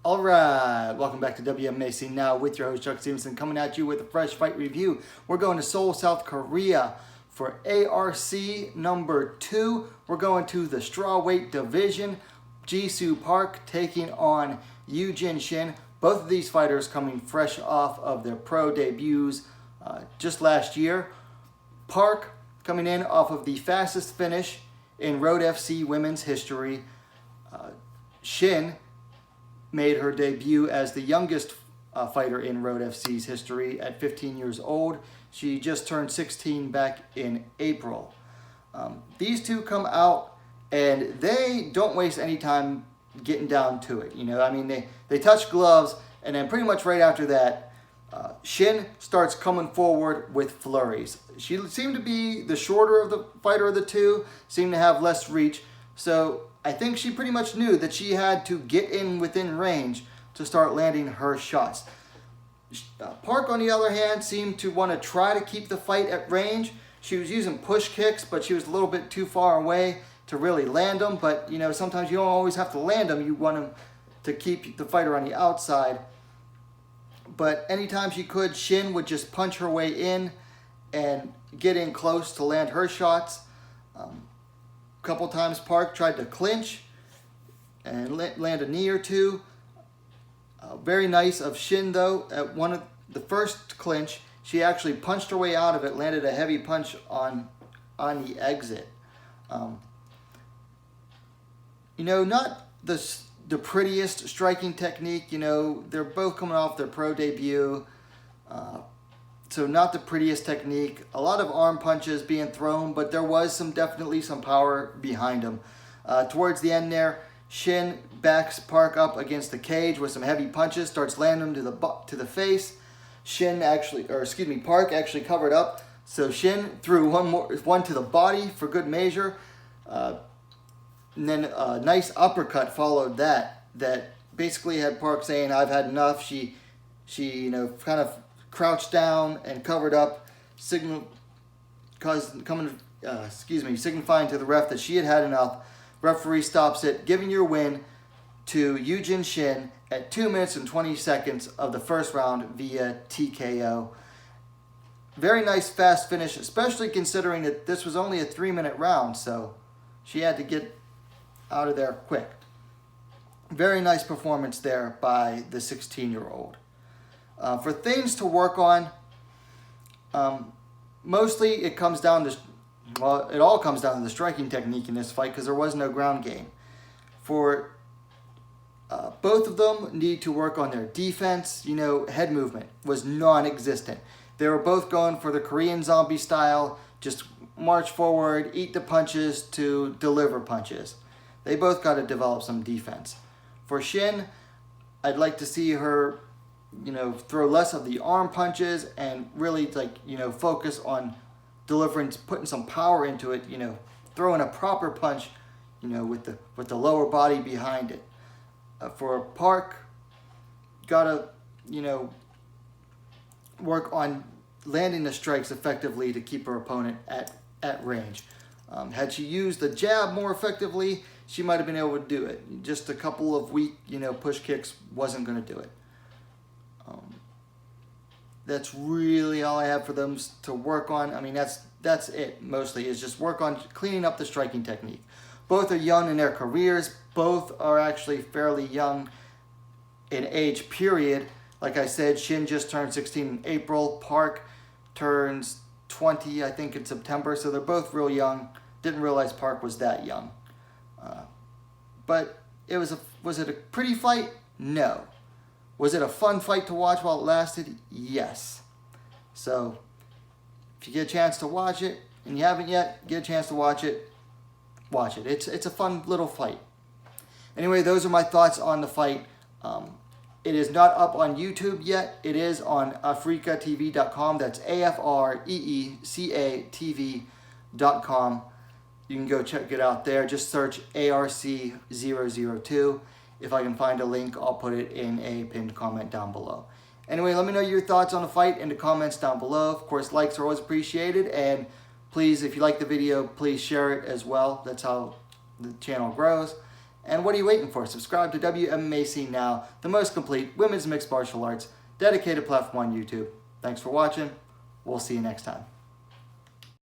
Alright, welcome back to WMMA Now with your host Chuck Stevenson, coming at you with a fresh fight review. We're going to Seoul, South Korea for ARC number 2. We're going to the strawweight division. Jisoo Park taking on Yu-Jin Shin. Both of these fighters coming fresh off of their pro debuts just last year. Park coming in off of the fastest finish in Road FC women's history. Shin made her debut as the youngest fighter in Road FC's history at 15 years old. She just turned 16 back in April. These two come out and they don't waste any time getting down to it. You know, I mean, they touch gloves, and then pretty much right after that, Shin starts coming forward with flurries. She seemed to be the shorter of the fighter of the two, seemed to have less reach. So I think she pretty much knew that she had to get in within range to start landing her shots. Park, on the other hand, seemed to want to try to keep the fight at range. She was using push kicks, but she was a little bit too far away to really land them. But, you know, sometimes you don't always have to land them. You want them to keep the fighter on the outside. But anytime she could, Shin would just punch her way in and get in close to land her shots. Couple times Park tried to clinch and land a knee or two. Very nice of Shin, though. At one of the first clinch, she actually punched her way out of it, landed a heavy punch on the exit. You know, not the prettiest striking technique. You know, they're both coming off their pro debut. So not the prettiest technique. A lot of arm punches being thrown, but there was definitely some power behind them. Towards the end there, Shin backs Park up against the cage with some heavy punches, starts landing them to the face. Park actually covered up, so Shin threw one to the body for good measure. And then a nice uppercut followed that basically had Park saying, "I've had enough." She kind of crouched down and covered up, signifying to the ref that she had had enough. Referee stops it, giving your win to Yu-Jin Shin at 2 minutes and 20 seconds of the first round via TKO. Very nice fast finish, especially considering that this was only a 3-minute round, so she had to get out of there quick. Very nice performance there by the 16-year-old. For things to work on, mostly it comes down to, it all comes down to the striking technique in this fight, because there was no ground game. For both of them need to work on their defense. You know, head movement was non-existent. They were both going for the Korean zombie style, just march forward, eat the punches to deliver punches. They both got to develop some defense. For Shin, I'd like to see her, throw less of the arm punches and really focus on delivering, putting some power into it, throwing a proper punch, with the lower body behind it. For Park, gotta, work on landing the strikes effectively to keep her opponent at range. Had she used the jab more effectively, she might have been able to do it. Just a couple of weak, push kicks wasn't going to do it. That's really all I have for them to work on. I mean, that's it mostly, is just work on cleaning up the striking technique. Both are young in their careers. Both are actually fairly young in age period. Like I said, Shin just turned 16 in April. Park turns 20, I think, in September. So they're both real young. Didn't realize Park was that young. But was it a pretty fight? No. Was it a fun fight to watch while it lasted? Yes. So, if you get a chance to watch it, and you haven't yet, get a chance to watch it, watch it. It's a fun little fight. Anyway, those are my thoughts on the fight. It is not up on YouTube yet. It is on africatv.com. That's AFREECA-TV.com. You can go check it out there. Just search ARC002. If I can find a link, I'll put it in a pinned comment down below. Anyway, let me know your thoughts on the fight in the comments down below. Of course, likes are always appreciated. And please, if you like the video, please share it as well. That's how the channel grows. And what are you waiting for? Subscribe to WMMA now, the most complete women's mixed martial arts dedicated platform on YouTube. Thanks for watching. We'll see you next time.